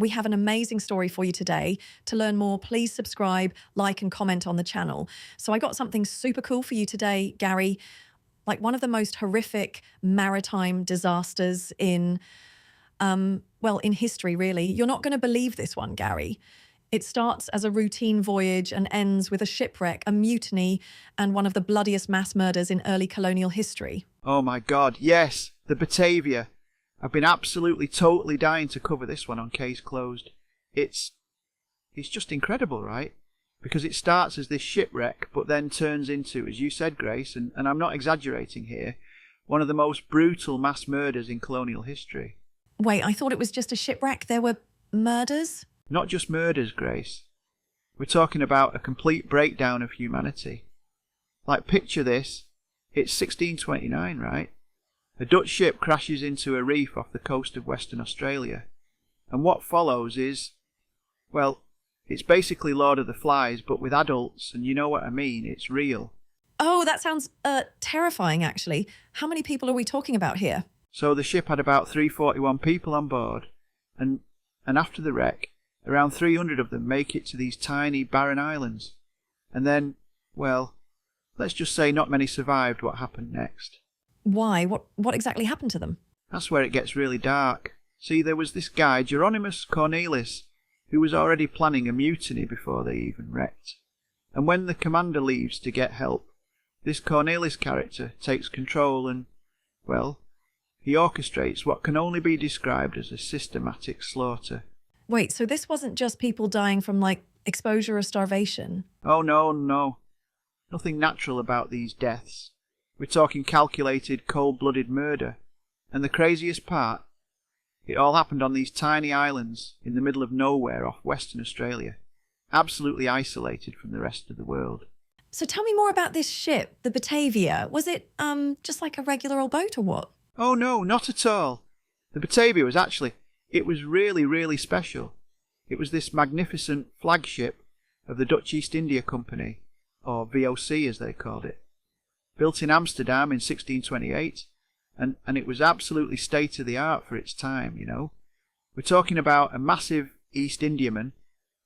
We have an amazing story for you today. To learn more, please subscribe, like, and comment on the channel. So I got something super cool for you today, Gary. Like one of the most horrific maritime disasters in history, really. You're not going to believe this one, Gary. It starts as a routine voyage and ends with a shipwreck, a mutiny, and one of the bloodiest mass murders in early colonial history. Oh my God, yes, the Batavia. I've been absolutely totally dying to cover this one on Case Closed. It's just incredible, right? Because it starts as this shipwreck, but then turns into, as you said, Grace, and I'm not exaggerating here, one of the most brutal mass murders in colonial history. Wait, I thought it was just a shipwreck. There were murders? Not just murders, Grace. We're talking about a complete breakdown of humanity. Like, picture this. It's 1629, right? A Dutch ship crashes into a reef off the coast of Western Australia. And what follows is, well, it's basically Lord of the Flies, but with adults, and you know what I mean, it's real. Oh, that sounds terrifying, actually. How many people are we talking about here? So the ship had about 341 people on board, and after the wreck, around 300 of them make it to these tiny barren islands. And then, well, let's just say not many survived what happened next. Why? What exactly happened to them? That's where it gets really dark. See, there was this guy, Jeronimus Cornelisz, who was already planning a mutiny before they even wrecked. And when the commander leaves to get help, this Cornelisz character takes control and, well, he orchestrates what can only be described as a systematic slaughter. Wait, so this wasn't just people dying from, like, exposure or starvation? Oh, no. Nothing natural about these deaths. We're talking calculated, cold-blooded murder. And the craziest part, it all happened on these tiny islands in the middle of nowhere off Western Australia, absolutely isolated from the rest of the world. So tell me more about this ship, the Batavia. Was it, just like a regular old boat or what? Oh no, not at all. The Batavia was it was really, really special. It was this magnificent flagship of the Dutch East India Company, or VOC as they called it. Built in Amsterdam in 1628, and it was absolutely state-of-the-art for its time, you know. We're talking about a massive East Indiaman,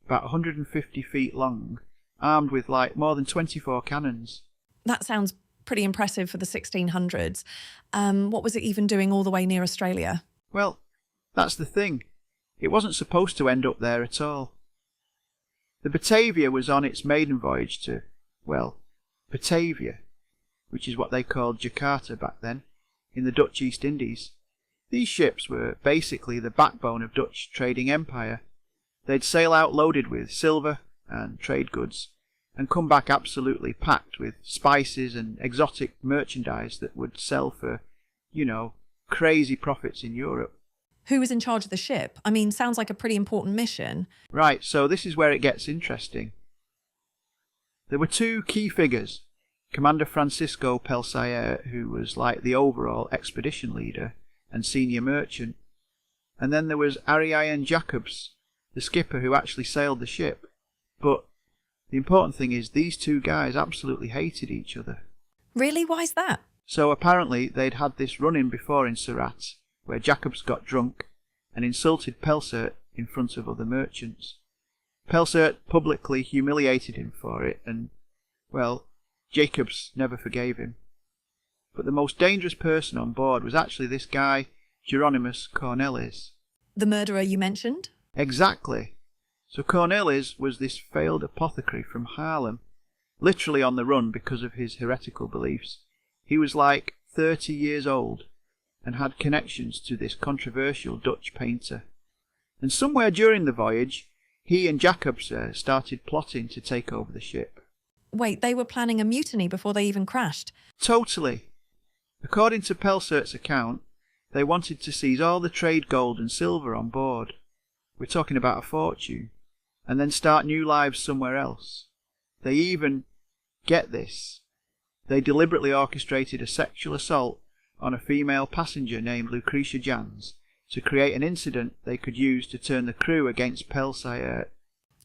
about 150 feet long, armed with like more than 24 cannons. That sounds pretty impressive for the 1600s. What was it even doing all the way near Australia? Well, that's the thing. It wasn't supposed to end up there at all. The Batavia was on its maiden voyage to, well, Batavia, which is what they called Jakarta back then, in the Dutch East Indies. These ships were basically the backbone of Dutch trading empire. They'd sail out loaded with silver and trade goods, and come back absolutely packed with spices and exotic merchandise that would sell for, you know, crazy profits in Europe. Who was in charge of the ship? I mean, sounds like a pretty important mission. Right, so this is where it gets interesting. There were two key figures. Commander Francisco Pelsayer, who was like the overall expedition leader and senior merchant. And then there was Ariane Jacobs, the skipper who actually sailed the ship. But the important thing is these two guys absolutely hated each other. Really? Why's that? So apparently they'd had this run-in before in Surat, where Jacobs got drunk and insulted Pelsaert in front of other merchants. Pelsaert publicly humiliated him for it and, well, Jacobs never forgave him. But the most dangerous person on board was actually this guy, Jeronimus Cornelisz. The murderer you mentioned? Exactly. So Cornelisz was this failed apothecary from Haarlem, literally on the run because of his heretical beliefs. He was like 30 years old and had connections to this controversial Dutch painter. And somewhere during the voyage, he and Jacobs started plotting to take over the ship. Wait, they were planning a mutiny before they even crashed? Totally. According to Pelsaert's account, they wanted to seize all the trade gold and silver on board. We're talking about a fortune. And then start new lives somewhere else. They even, get this, they deliberately orchestrated a sexual assault on a female passenger named Lucretia Jans to create an incident they could use to turn the crew against Pelsaert.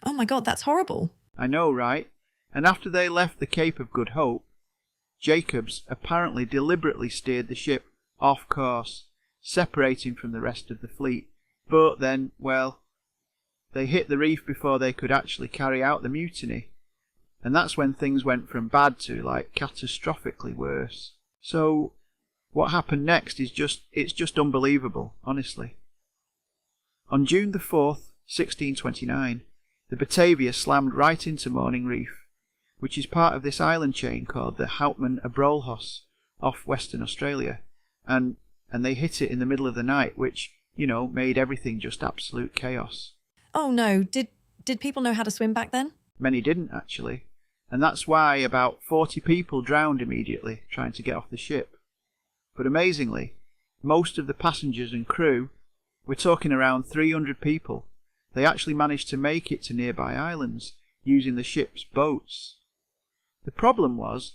Oh my God, that's horrible. I know, right? And after they left the Cape of Good Hope, Jacobs apparently deliberately steered the ship off course, separating from the rest of the fleet. But then, well, they hit the reef before they could actually carry out the mutiny. And that's when things went from bad to like catastrophically worse. So what happened next is it's just unbelievable, honestly. On June the 4th, 1629, the Batavia slammed right into Morning Reef, which is part of this island chain called the Houtman Abrolhos off Western Australia, and they hit it in the middle of the night, which, you know, made everything just absolute chaos. Oh no, did people know how to swim back then? Many didn't, actually, and that's why about 40 people drowned immediately trying to get off the ship. But amazingly, most of the passengers and crew, we're talking around 300 people, they actually managed to make it to nearby islands using the ship's boats. The problem was,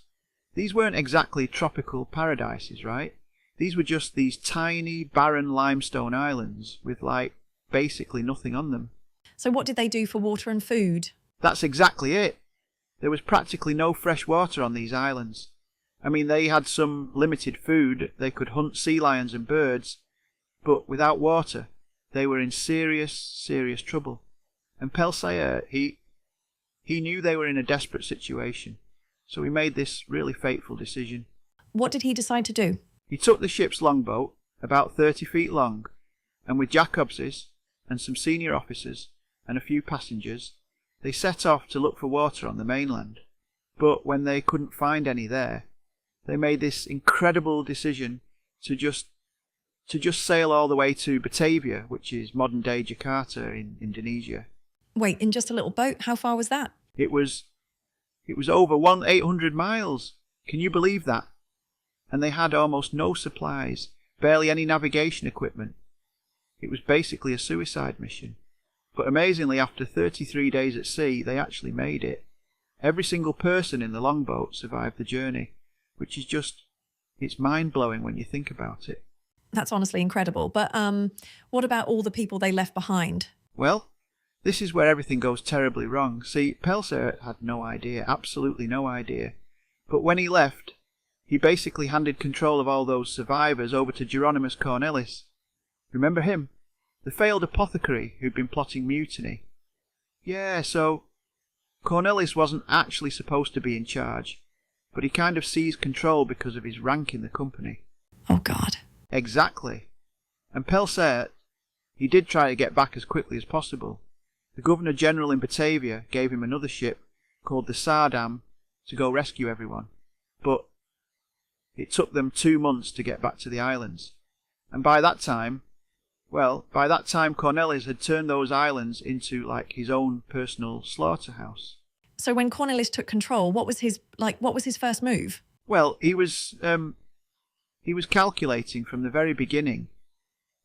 these weren't exactly tropical paradises, right? These were just these tiny, barren limestone islands with, like, basically nothing on them. So what did they do for water and food? That's exactly it. There was practically no fresh water on these islands. I mean, they had some limited food, they could hunt sea lions and birds, but without water, they were in serious, serious trouble. And Pelsayer, he knew they were in a desperate situation, so he made this really fateful decision. What did he decide to do? He took the ship's longboat, about 30 feet long, and with Jacobses and some senior officers and a few passengers, they set off to look for water on the mainland. But when they couldn't find any there, they made this incredible decision to just sail all the way to Batavia, which is modern-day Jakarta in Indonesia. Wait, in just a little boat? How far was that? It was over 800 miles. Can you believe that? And they had almost no supplies, barely any navigation equipment. It was basically a suicide mission. But amazingly, after 33 days at sea, they actually made it. Every single person in the longboat survived the journey, which is just, it's mind-blowing when you think about it. That's honestly incredible. But what about all the people they left behind? Well, this is where everything goes terribly wrong. See, Pelsayer had no idea, absolutely no idea. But when he left, he basically handed control of all those survivors over to Jeronimus Cornelisz. Remember him? The failed apothecary who'd been plotting mutiny. Yeah, so Cornelisz wasn't actually supposed to be in charge, but he kind of seized control because of his rank in the company. Oh, God. Exactly. And Pelsayer, he did try to get back as quickly as possible. The Governor-General in Batavia gave him another ship called the Sardam to go rescue everyone. But it took them 2 months to get back to the islands. And by that time Cornelisz had turned those islands into like his own personal slaughterhouse. So when Cornelisz took control, what was his first move? Well, he was calculating from the very beginning.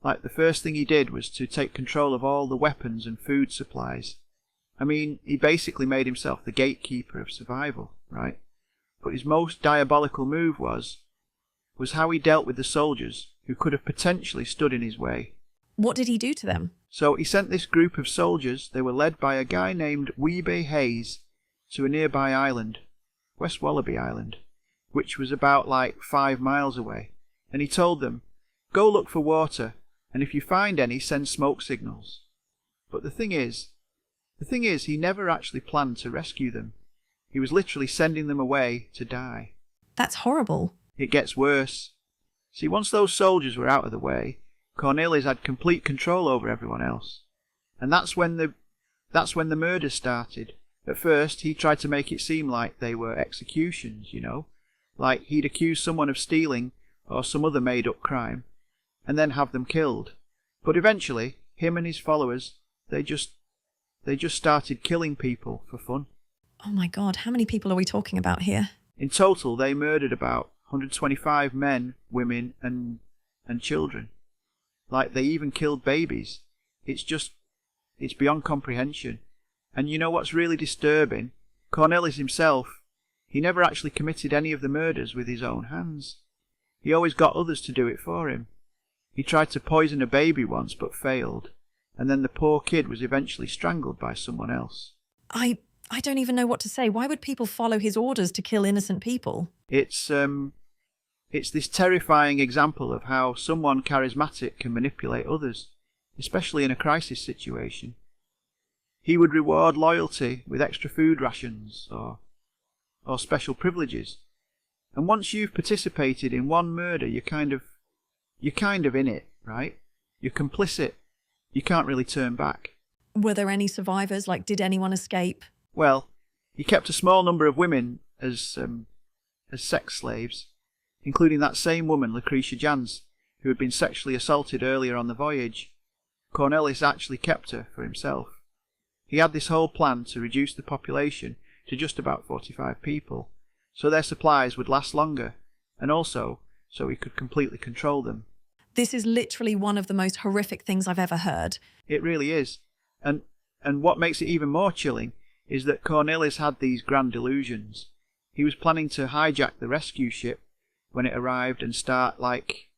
Like, the first thing he did was to take control of all the weapons and food supplies. I mean, he basically made himself the gatekeeper of survival, right? But his most diabolical move was how he dealt with the soldiers who could have potentially stood in his way. What did he do to them? So he sent this group of soldiers, they were led by a guy named Wiebe Hayes, to a nearby island, West Wallaby Island, which was about like 5 miles away. And he told them, go look for water, and if you find any, send smoke signals. But the thing is, he never actually planned to rescue them. He was literally sending them away to die. That's horrible. It gets worse. See, once those soldiers were out of the way, Cornelisz had complete control over everyone else. And that's when the murders started. At first, he tried to make it seem like they were executions, you know, like he'd accuse someone of stealing or some other made-up crime, and then have them killed. But eventually, him and his followers, they just started killing people for fun. Oh my God, how many people are we talking about here? In total, they murdered about 125 men, women, and children. Like, they even killed babies. It's beyond comprehension. And you know what's really disturbing? Cornelisz himself, he never actually committed any of the murders with his own hands. He always got others to do it for him. He tried to poison a baby once, but failed. And then the poor kid was eventually strangled by someone else. I don't even know what to say. Why would people follow his orders to kill innocent people? It's this terrifying example of how someone charismatic can manipulate others, especially in a crisis situation. he would reward loyalty with extra food rations or special privileges. And once you've participated in one murder, you're kind of in it, right? You're complicit. You can't really turn back. Were there any survivors? Like, did anyone escape? Well, he kept a small number of women as sex slaves, including that same woman, Lucretia Jans, who had been sexually assaulted earlier on the voyage. Cornelisz actually kept her for himself. He had this whole plan to reduce the population to just about 45 people, so their supplies would last longer, and also so he could completely control them. This is literally one of the most horrific things I've ever heard. It really is. And what makes it even more chilling is that Cornelisz had these grand delusions. He was planning to hijack the rescue ship when it arrived and start like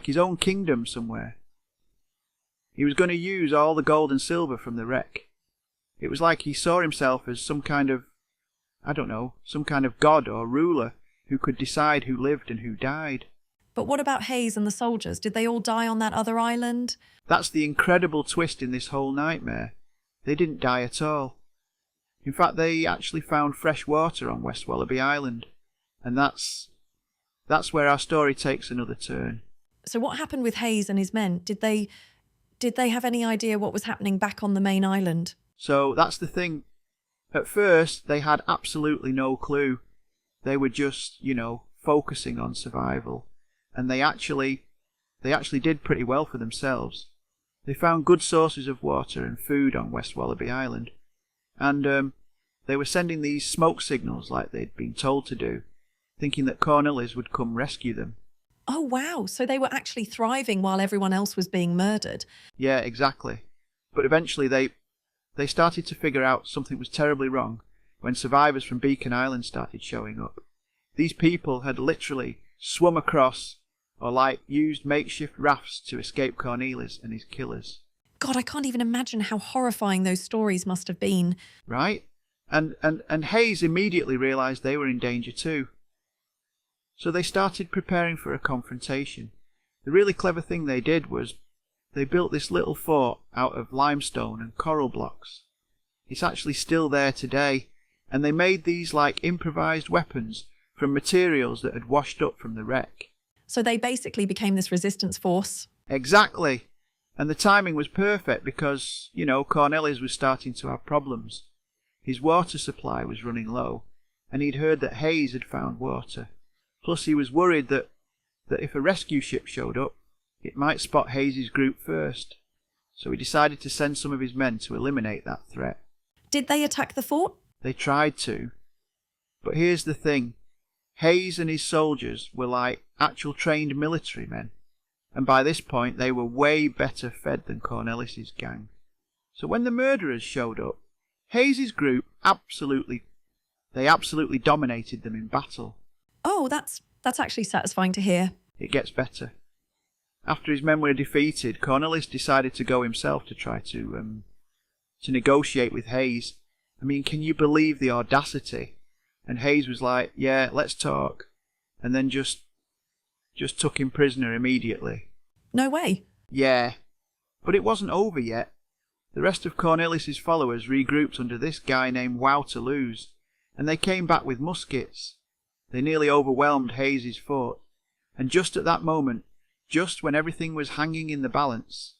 his own kingdom somewhere. He was going to use all the gold and silver from the wreck. It was like he saw himself as some kind of god or ruler who could decide who lived and who died. But what about Hayes and the soldiers? Did they all die on that other island? That's the incredible twist in this whole nightmare. They didn't die at all. In fact, they actually found fresh water on West Wallaby Island. And that's where our story takes another turn. So what happened with Hayes and his men? Did they have any idea what was happening back on the main island? So that's the thing. At first, they had absolutely no clue. They were just, focusing on survival. And they actually did pretty well for themselves. They found good sources of water and food on West Wallaby Island. And they were sending these smoke signals like they'd been told to do, thinking that Cornelisz would come rescue them. Oh, wow. So they were actually thriving while everyone else was being murdered. Yeah, exactly. But eventually they started to figure out something was terribly wrong when survivors from Beacon Island started showing up. These people had literally swum across or used makeshift rafts to escape Cornelisz and his killers. God, I can't even imagine how horrifying those stories must have been. Right? And Hayes immediately realised they were in danger too. So they started preparing for a confrontation. The really clever thing they did was they built this little fort out of limestone and coral blocks. It's actually still there today, and they made these improvised weapons from materials that had washed up from the wreck. So they basically became this resistance force. Exactly. And the timing was perfect because, Cornelisz was starting to have problems. His water supply was running low, and he'd heard that Hayes had found water. Plus he was worried that if a rescue ship showed up, it might spot Hayes' group first. So he decided to send some of his men to eliminate that threat. Did they attack the fort? They tried to. But here's the thing. Hayes and his soldiers were actual trained military men, and by this point they were way better fed than Cornelisz's gang. So when the murderers showed up, Hayes' group absolutely dominated them in battle. Oh, that's actually satisfying to hear. It gets better. After his men were defeated, Cornelisz decided to go himself to try to negotiate with Hayes. I mean, can you believe the audacity? And Hayes was like, yeah, let's talk. And then just took him prisoner immediately. No way. Yeah. But it wasn't over yet. The rest of Cornelisz's followers regrouped under this guy named Wouter Luz, and they came back with muskets. They nearly overwhelmed Hayes' fort. And just at that moment, just when everything was hanging in the balance,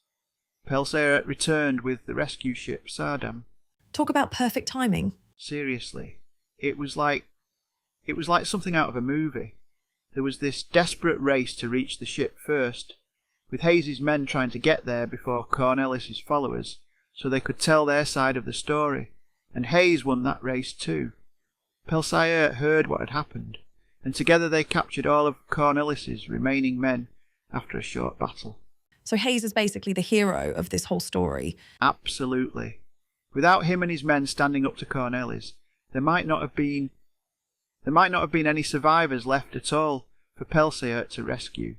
Pelsaert returned with the rescue ship Sardam. Talk about perfect timing. Seriously. It was like something out of a movie. There was this desperate race to reach the ship first, with Hayes' men trying to get there before Cornelisz's followers, so they could tell their side of the story, and Hayes won that race too. Pelsaert heard what had happened, and together they captured all of Cornelisz's remaining men after a short battle. So Hayes is basically the hero of this whole story. Absolutely. Without him and his men standing up to Cornelisz, there might not have been any survivors left at all for Pelsaert to rescue.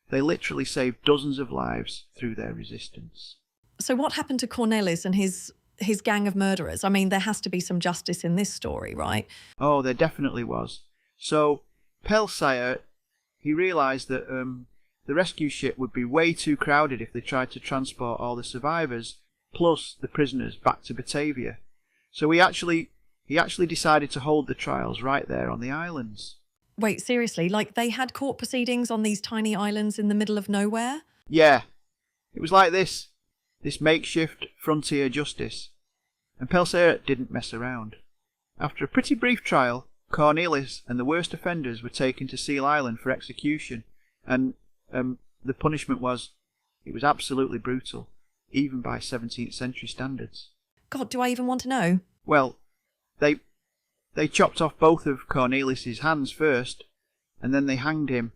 They literally saved dozens of lives through their resistance. So what happened to Cornelisz and his gang of murderers? I mean, there has to be some justice in this story, right? Oh, there definitely was. So Pelsaert, he realised that the rescue ship would be way too crowded if they tried to transport all the survivors, plus the prisoners back to Batavia. So he actually decided to hold the trials right there on the islands. Wait, seriously? Like they had court proceedings on these tiny islands in the middle of nowhere? Yeah, it was like this makeshift frontier justice. And Pelsaert didn't mess around. After a pretty brief trial, Cornelisz and the worst offenders were taken to Seal Island for execution, and the punishment was absolutely brutal, even by 17th century standards. God, do I even want to know? Well, they chopped off both of Cornelisz's hands first, and then they hanged him,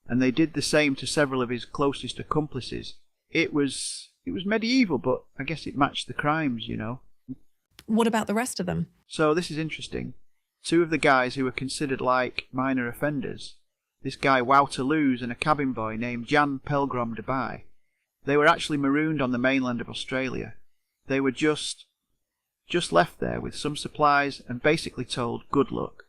and they did the same to several of his closest accomplices. It was medieval, but I guess it matched the crimes, you know. What about the rest of them? So this is interesting. Two of the guys who were considered like minor offenders, this guy Wouter Lewis and a cabin boy named Jan Pelgrom de Bay, they were actually marooned on the mainland of Australia. They were just left there with some supplies and basically told good luck.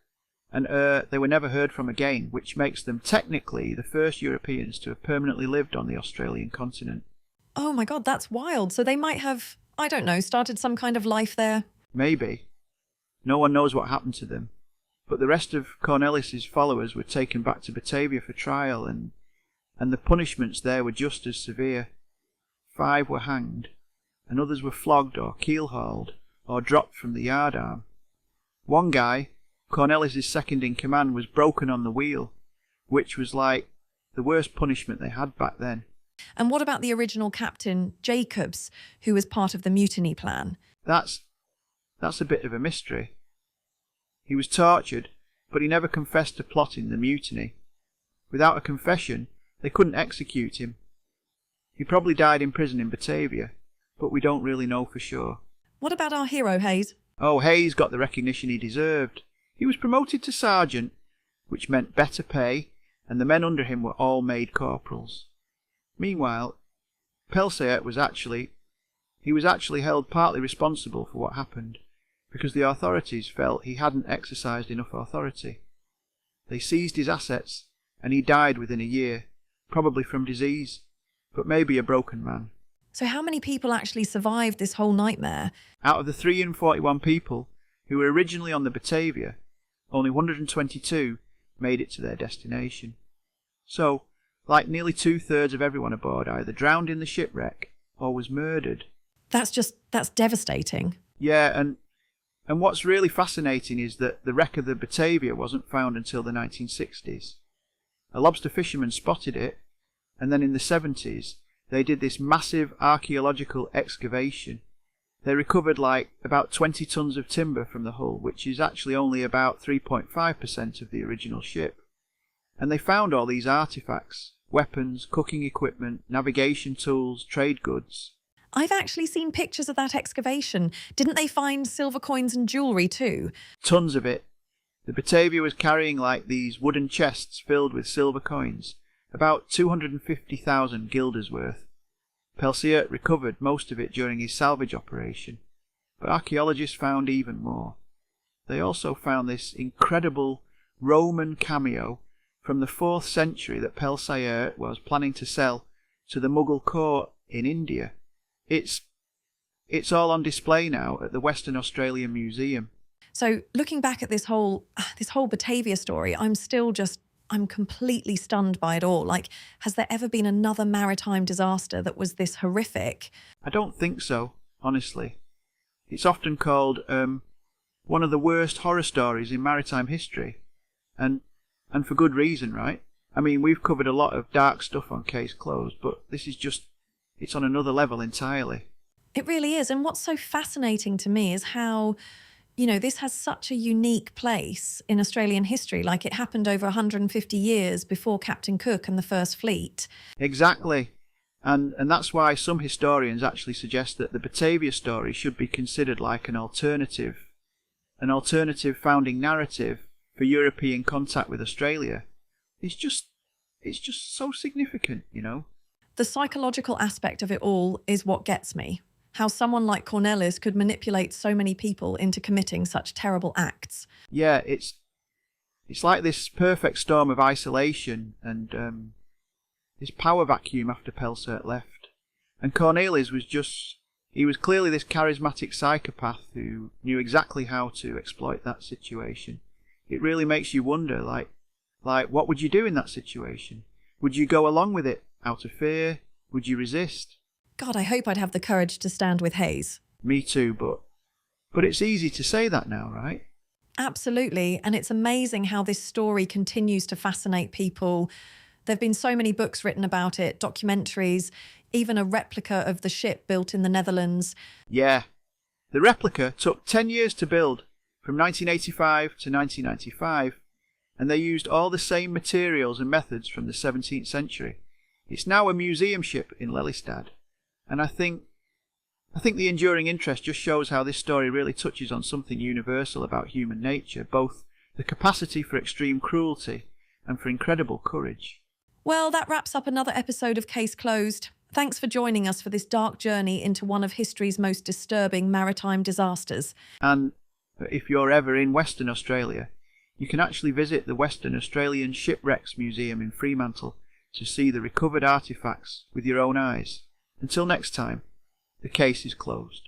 And they were never heard from again, which makes them technically the first Europeans to have permanently lived on the Australian continent. Oh my God, that's wild. So they might have, I don't know, started some kind of life there? Maybe. No one knows what happened to them. But the rest of Cornelisz's followers were taken back to Batavia for trial, and the punishments there were just as severe. 5 were hanged, and others were flogged or keel-hauled, or dropped from the yardarm. One guy, Cornelisz's second in command, was broken on the wheel, which was like the worst punishment they had back then. And what about the original captain, Jacobs, who was part of the mutiny plan? That's a bit of a mystery. He was tortured, but he never confessed to plotting the mutiny. Without a confession, they couldn't execute him. He probably died in prison in Batavia, but we don't really know for sure. What about our hero, Hayes? Oh, Hayes got the recognition he deserved. He was promoted to sergeant, which meant better pay, and the men under him were all made corporals. Meanwhile, Pelsaert was actually held partly responsible for what happened, because the authorities felt he hadn't exercised enough authority. They seized his assets, and he died within a year, probably from disease, but maybe a broken man. So how many people actually survived this whole nightmare? Out of the 341 people who were originally on the Batavia, only 122 made it to their destination. So, like nearly 2/3 of everyone aboard either drowned in the shipwreck or was murdered. That's devastating. Yeah, and what's really fascinating is that the wreck of the Batavia wasn't found until the 1960s. A lobster fisherman spotted it, and then in the 70s, they did this massive archaeological excavation. They recovered like about 20 tons of timber from the hull, which is actually only about 3.5% of the original ship. And they found all these artifacts, weapons, cooking equipment, navigation tools, trade goods. I've actually seen pictures of that excavation. Didn't they find silver coins and jewellery too? Tons of it. The Batavia was carrying like these wooden chests filled with silver coins, about 250,000 guilders worth. Pelsaert recovered most of it during his salvage operation, but archaeologists found even more. They also found this incredible Roman cameo from the 4th century that Pelsaert was planning to sell to the Mughal court in India. It's all on display now at the Western Australian Museum. So looking back at this whole Batavia story, I'm completely stunned by it all. Like, has there ever been another maritime disaster that was this horrific? I don't think so, honestly. It's often called one of the worst horror stories in maritime history. And for good reason, right? I mean, we've covered a lot of dark stuff on Case Closed, but this is it's on another level entirely. It really is. And what's so fascinating to me is how, this has such a unique place in Australian history. Like, it happened over 150 years before Captain Cook and the First Fleet. Exactly. And that's why some historians actually suggest that the Batavia story should be considered like an alternative founding narrative for European contact with Australia. It's just so significant, The psychological aspect of it all is what gets me. How someone like Cornelisz could manipulate so many people into committing such terrible acts. Yeah, it's like this perfect storm of isolation and this power vacuum after Pelsaert left. And Cornelisz was He was clearly this charismatic psychopath who knew exactly how to exploit that situation. It really makes you wonder, like what would you do in that situation? Would you go along with it out of fear? Would you resist? God, I hope I'd have the courage to stand with Hayes. Me too, but it's easy to say that now, right? Absolutely. And it's amazing how this story continues to fascinate people. There have been so many books written about it, documentaries, even a replica of the ship built in the Netherlands. Yeah. The replica took 10 years to build, from 1985 to 1995, and they used all the same materials and methods from the 17th century. It's now a museum ship in Lelystad, and I think the enduring interest just shows how this story really touches on something universal about human nature, both the capacity for extreme cruelty and for incredible courage. Well, that wraps up another episode of Case Closed. Thanks for joining us for this dark journey into one of history's most disturbing maritime disasters. And if you're ever in Western Australia, you can actually visit the Western Australian Shipwrecks Museum in Fremantle to see the recovered artefacts with your own eyes. Until next time, the case is closed.